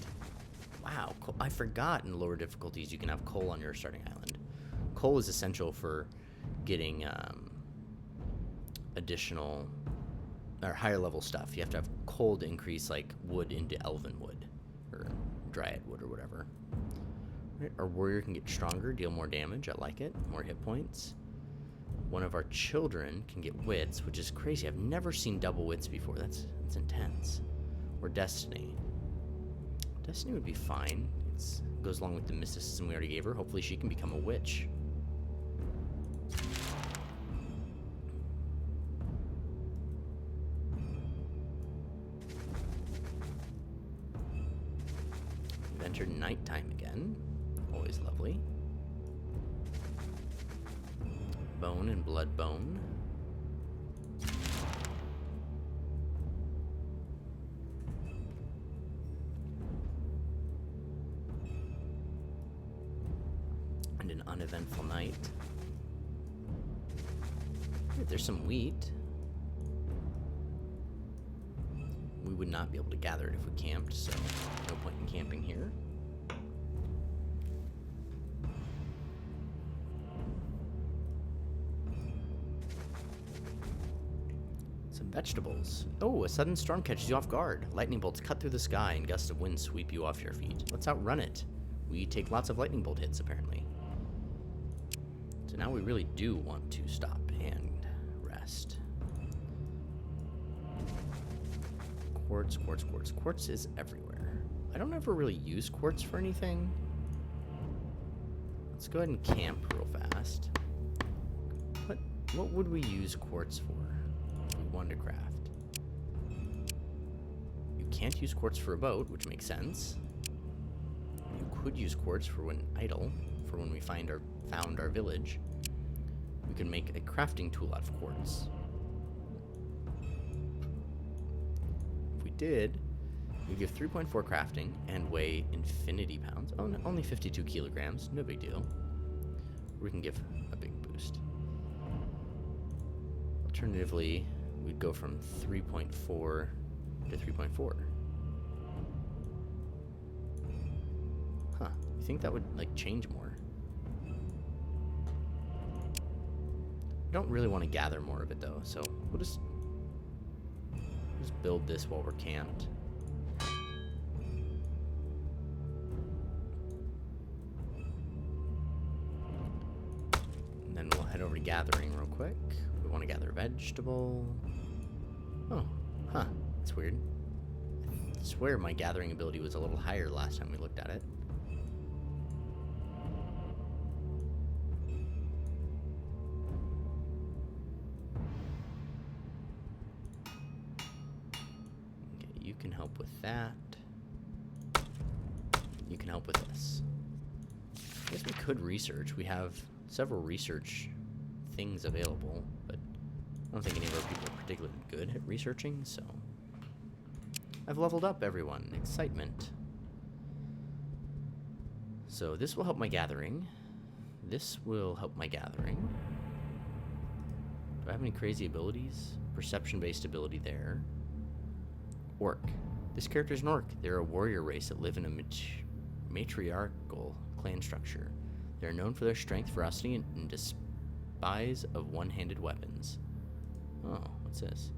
A: Wow, I forgot in lower difficulties you can have coal on your starting island. Coal is essential for getting additional or higher level stuff. You have to have coal to increase like wood into elven wood or dryad wood or whatever. Right? Our warrior can get stronger, deal more damage. I like it. More hit points. One of our children can get wits, which is crazy. I've never seen double wits before. That's intense. Or destiny. Destiny would be fine. It goes along with the mysticism we already gave her. Hopefully she can become a witch. We've entered nighttime again. Always lovely. Bone and blood bone. And an uneventful night. There's some wheat. We would not be able to gather it if we camped, so no point in camping here. Vegetables. Oh, a sudden storm catches you off guard. Lightning bolts cut through the sky and gusts of wind sweep you off your feet. Let's outrun it. We take lots of lightning bolt hits, apparently. So now we really do want to stop and rest. Quartz, quartz, quartz. Quartz is everywhere. I don't ever really use quartz for anything. Let's go ahead and camp real fast. What would we use quartz for? Wanted to craft. You can't use quartz for a boat, which makes sense. You could use quartz for when idle, for when we found our village. We can make a crafting tool out of quartz. If we did, we'd give 3.4 crafting and weigh infinity pounds. Oh, no, only 52 kilograms, no big deal. We can give a big boost. Alternatively, we'd go from 3.4 to 3.4. Huh. You think that would, like, change more? I don't really want to gather more of it, though, so we'll just build this while we're camped. And then we'll head over to gathering real quick. We want to gather a vegetable. Oh, huh. That's weird. I swear my gathering ability was a little higher last time we looked at it. Okay, you can help with that. You can help with this. I guess we could research. We have several research things available, but I don't think any of our people are particularly good at researching, so... I've leveled up, everyone. Excitement. So this will help my gathering. This will help my gathering. Do I have any crazy abilities? Perception-based ability there. Orc. This character's an orc. They're a warrior race that live in a matriarchal clan structure. They're known for their strength, ferocity, and despise of one-handed weapons. Oh, what's this?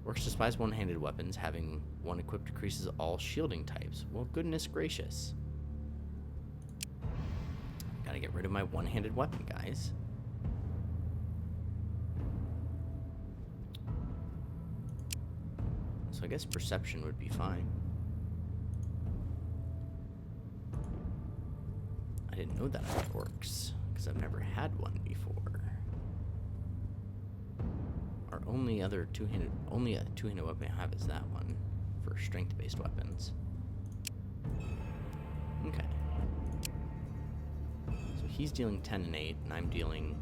A: Orcs despise one-handed weapons. Having one equipped decreases all shielding types. Well, goodness gracious. Gotta get rid of my one-handed weapon, guys. So I guess perception would be fine. I didn't know that about orcs, because I've never had one before. Our only a two-handed weapon I have is that one for strength-based weapons. Okay. So he's dealing 10 and 8, and I'm dealing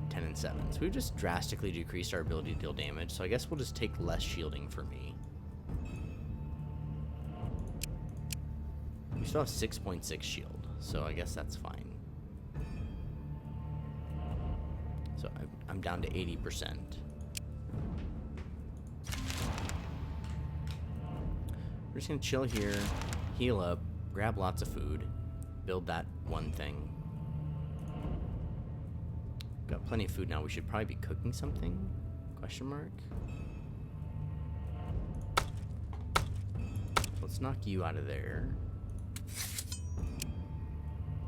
A: 10 and 7. So we've just drastically decreased our ability to deal damage, so I guess we'll just take less shielding for me. We still have 6.6 shield, so I guess that's fine. So I'm down to 80%. We're just gonna chill here, heal up, grab lots of food, build that one thing. Got plenty of food now. We should probably be cooking something? Question mark. Let's knock you out of there.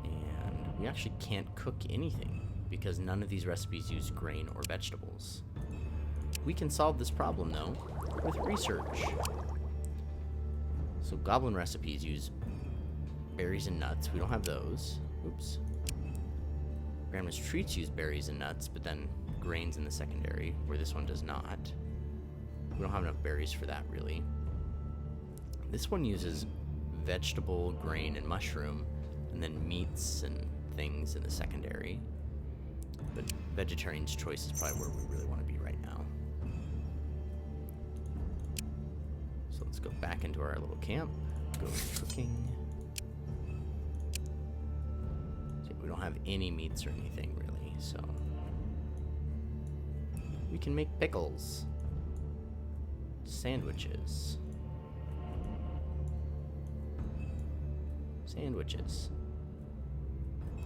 A: And we actually can't cook anything because none of these recipes use grain or vegetables. We can solve this problem though with research. So goblin recipes use berries and nuts. We don't have those. Oops. Grandma's treats use berries and nuts, but then grains in the secondary, where this one does not. We don't have enough berries for that, really. This one uses vegetable, grain, and mushroom, and then meats and things in the secondary. But vegetarian's choice is probably where we really want to be right now. So let's go back into our little camp, go into cooking. We don't have any meats or anything really, so we can make pickles, sandwiches.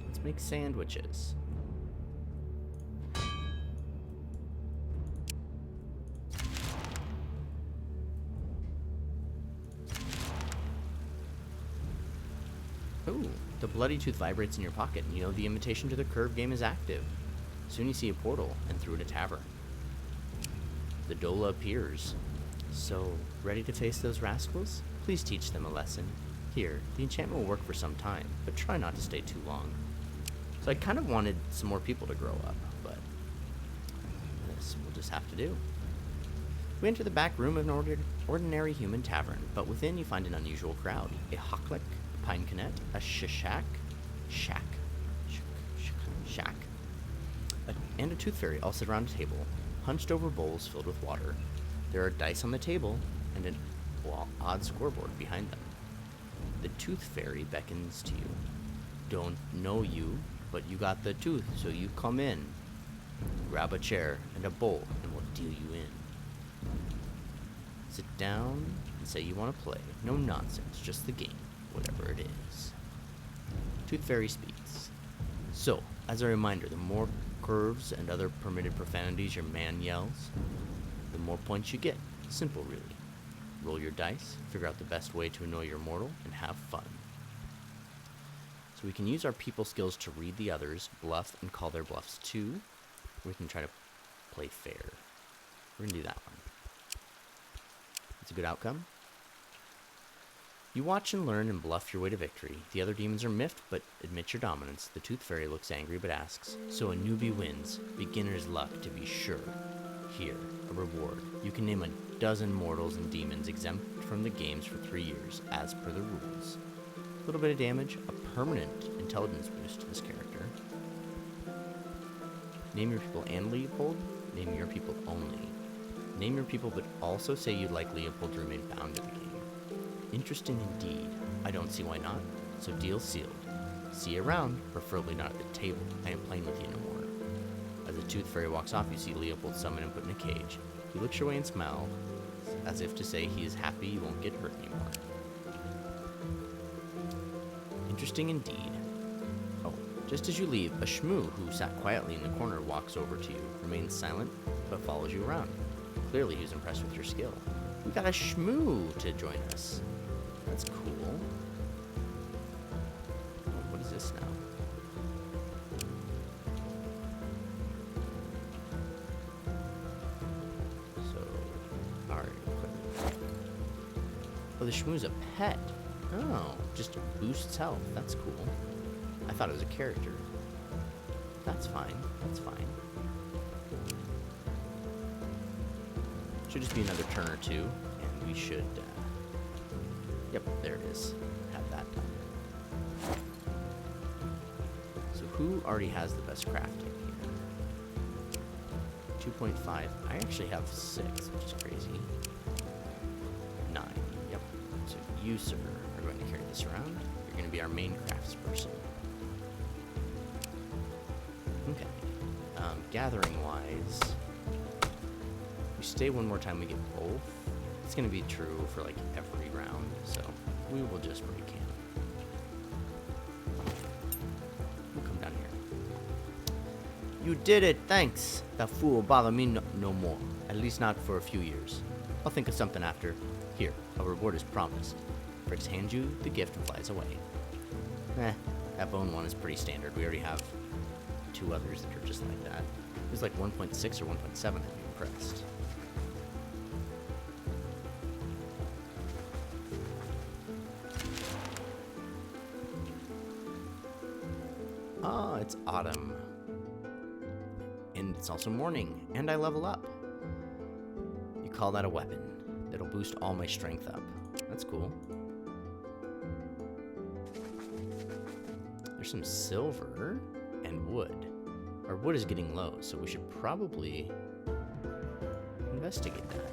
A: Let's make sandwiches. Ooh. The bloody tooth vibrates in your pocket, and you know the invitation to the curve game is active. Soon you see a portal, and through it a tavern. The Dola appears. So, ready to face those rascals? Please teach them a lesson. Here, the enchantment will work for some time, but try not to stay too long. So I kind of wanted some more people to grow up, but this we'll just have to do. We enter the back room of an ordinary human tavern, but within you find an unusual crowd. A hocklick, pine canet, a shack, and a tooth fairy all sit around a table, hunched over bowls filled with water. There are dice on the table and an odd scoreboard behind them. The tooth fairy beckons to you. Don't know you, but you got the tooth, so you come in. Grab a chair and a bowl, and we'll deal you in. Sit down and say you want to play. No nonsense, just the game. Whatever it is. Tooth Fairy speaks. So, as a reminder, the more curves and other permitted profanities your man yells, the more points you get. Simple, really. Roll your dice, figure out the best way to annoy your mortal, and have fun. So we can use our people skills to read the others, bluff, and call their bluffs too. We can try to play fair. We're gonna do that one. It's a good outcome. You watch and learn and bluff your way to victory. The other demons are miffed, but admit your dominance. The Tooth Fairy looks angry, but asks, so a newbie wins. Beginner's luck, to be sure. Here, a reward. You can name a dozen mortals and demons exempt from the games for 3 years, as per the rules. A little bit of damage, a permanent intelligence boost to this character. Name your people and Leopold. Name your people only. Name your people, but also say you'd like Leopold to remain bound to the game. Interesting indeed. I don't see why not. So deal sealed. See you around, preferably not at the table. I ain't playing with you no more. As the Tooth Fairy walks off, you see Leopold summoned and put in a cage. He looks your way and smiles, as if to say he is happy you won't get hurt anymore. Interesting indeed. Oh, just as you leave, a shmoo who sat quietly in the corner walks over to you, remains silent, but follows you around. Clearly he was impressed with your skill. We got a shmoo to join us. That's cool. Oh, what is this now? So, alright, equipment. Oh, the shmoo's a pet. Oh, just boosts health. That's cool. I thought it was a character. That's fine. That's fine. Should just be another turn or two, and we should, yep, there it is. Have that done. So who already has the best crafting here? 2.5. I actually have 6, which is crazy. 9. Yep. So you, sir, are going to carry this around. You're going to be our main craftsperson. Okay. Gathering-wise, we stay one more time, we get both. It's going to be true for like every round, so we will just break camp. We'll come down here. You did it, thanks. That fool will bother me no more. At least not for a few years. I'll think of something after. Here, a reward is promised. Frix hands you the gift and flies away. That bone one is pretty standard. We already have 2 others that are just like that. It was like 1.6 or 1.7, I'd be impressed. Ah, it's autumn. And it's also morning, and I level up. You call that a weapon. That'll boost all my strength up. That's cool. There's some silver and wood. Our wood is getting low, so we should probably investigate that.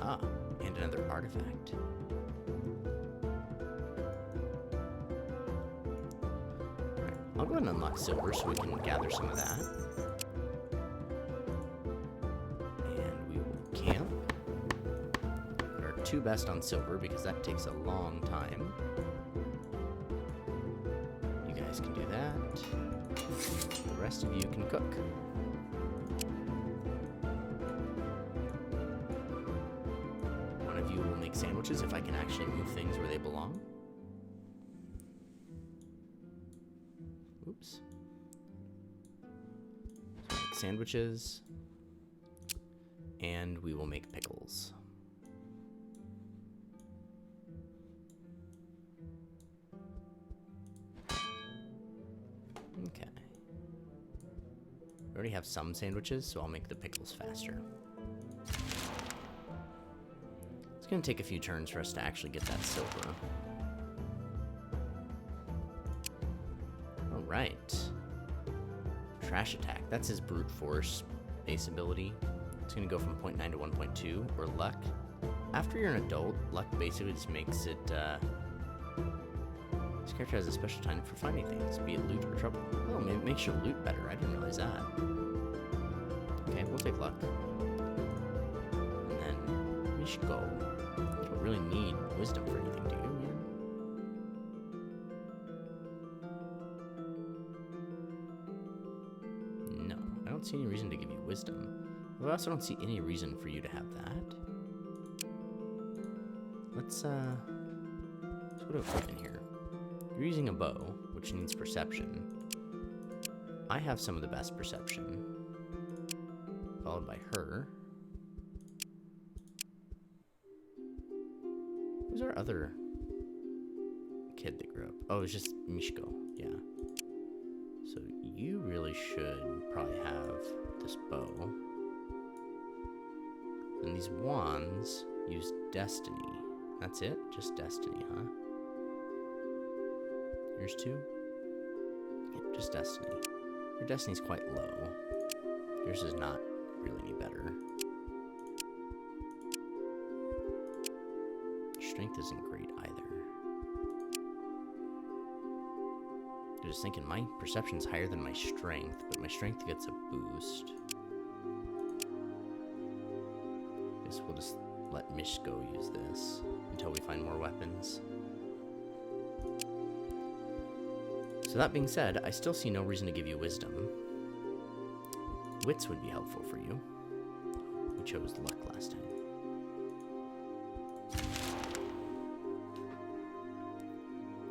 A: Ah, and another artifact. Alright, I'll go ahead and unlock silver so we can gather some of that. And we will camp. Put our 2 best on silver because that takes a long time. You guys can do that. The rest of you can cook. One of you will make sandwiches if I can actually move things where they belong. Oops. So make sandwiches. And we will make pickles. Okay. We already have some sandwiches, so I'll make the pickles faster. It's going to take a few turns for us to actually get that silver. Alright. Trash attack. That's his brute force base ability. It's going to go from 0.9 to 1.2, or luck. After you're an adult, luck basically just makes it, this character has a special time for finding things, be it loot or trouble. Oh, maybe it makes your loot better. I didn't realize that. Okay, we'll take luck. And then we should go. You don't really need wisdom for anything, do you, man? No, I don't see any reason to give you wisdom. But I also don't see any reason for you to have that. Let's go to equipment here. You're using a bow, which needs perception. I have some of the best perception, followed by her. Who's our other kid that grew up? Oh, it's just Mishko, yeah. So you really should probably have this bow. And these wands use destiny. That's it? Just destiny, huh? Yours too? Yeah, just destiny. Your destiny's quite low. Yours is not really any better. Strength strength isn't great either. I'm just thinking my perception's higher than my strength, but my strength gets a boost. Guess we'll just let Mishko use this until we find more weapons. So that being said, I still see no reason to give you wisdom. Wits would be helpful for you. We chose luck last time.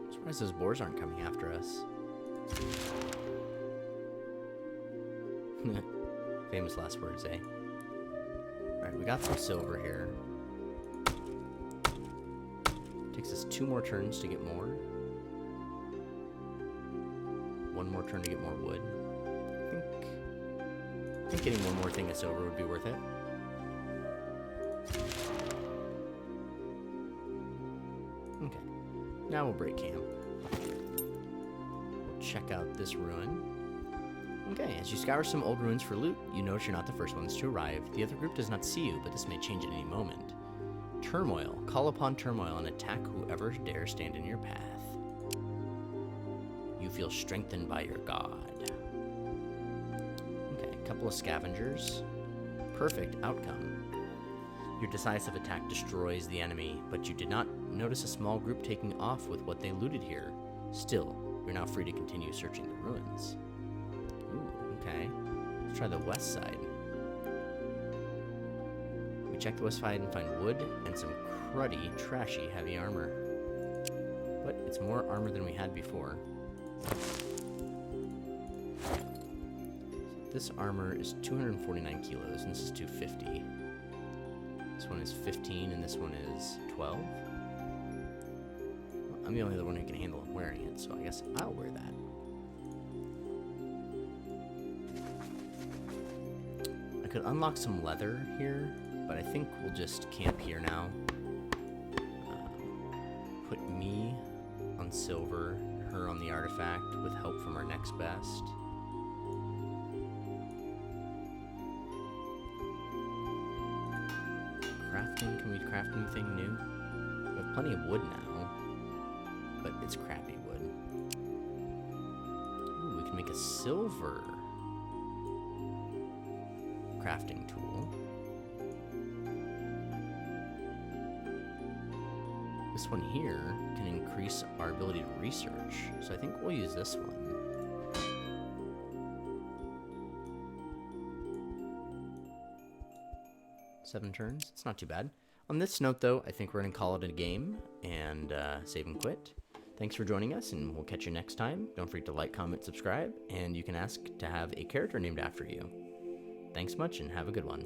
A: I'm surprised those boars aren't coming after us. Famous last words, eh? Alright, we got some silver here. Takes us 2 more turns to get more. 1 more turn to get more wood. I think getting 1 more thing of silver would be worth it. Okay, now we'll break camp. We'll check out this ruin. Okay, as you scour some old ruins for loot, you notice you're not the first ones to arrive. The other group does not see you, but this may change at any moment. Turmoil. Call upon turmoil and attack whoever dares stand in your path. You feel strengthened by your god. Okay, a couple of scavengers. Perfect outcome. Your decisive attack destroys the enemy, but you did not notice a small group taking off with what they looted here. Still, you're now free to continue searching the ruins. Ooh, okay. Let's try the west side. We check the west side and find wood and some cruddy, trashy, heavy armor. But it's more armor than we had before. This armor is 249 kilos, and this is 250. This one is 15, and this one is 12. Well, I'm the only other one who can handle wearing it, so I guess I'll wear that. I could unlock some leather here, but I think we'll just camp here now. Put me on silver, her on the artifact, with help from our next best. Crafting, can we craft anything new? We have plenty of wood now, but it's crappy wood. Ooh, we can make a silver crafting tool. This one here can increase our ability to research, so I think we'll use this one. Seven turns, it's not too bad. On this note though, I think we're gonna call it a game and save and quit. Thanks for joining us, and we'll catch you next time. Don't forget to like, comment, subscribe, and you can ask to have a character named after you. Thanks much, and have a good one.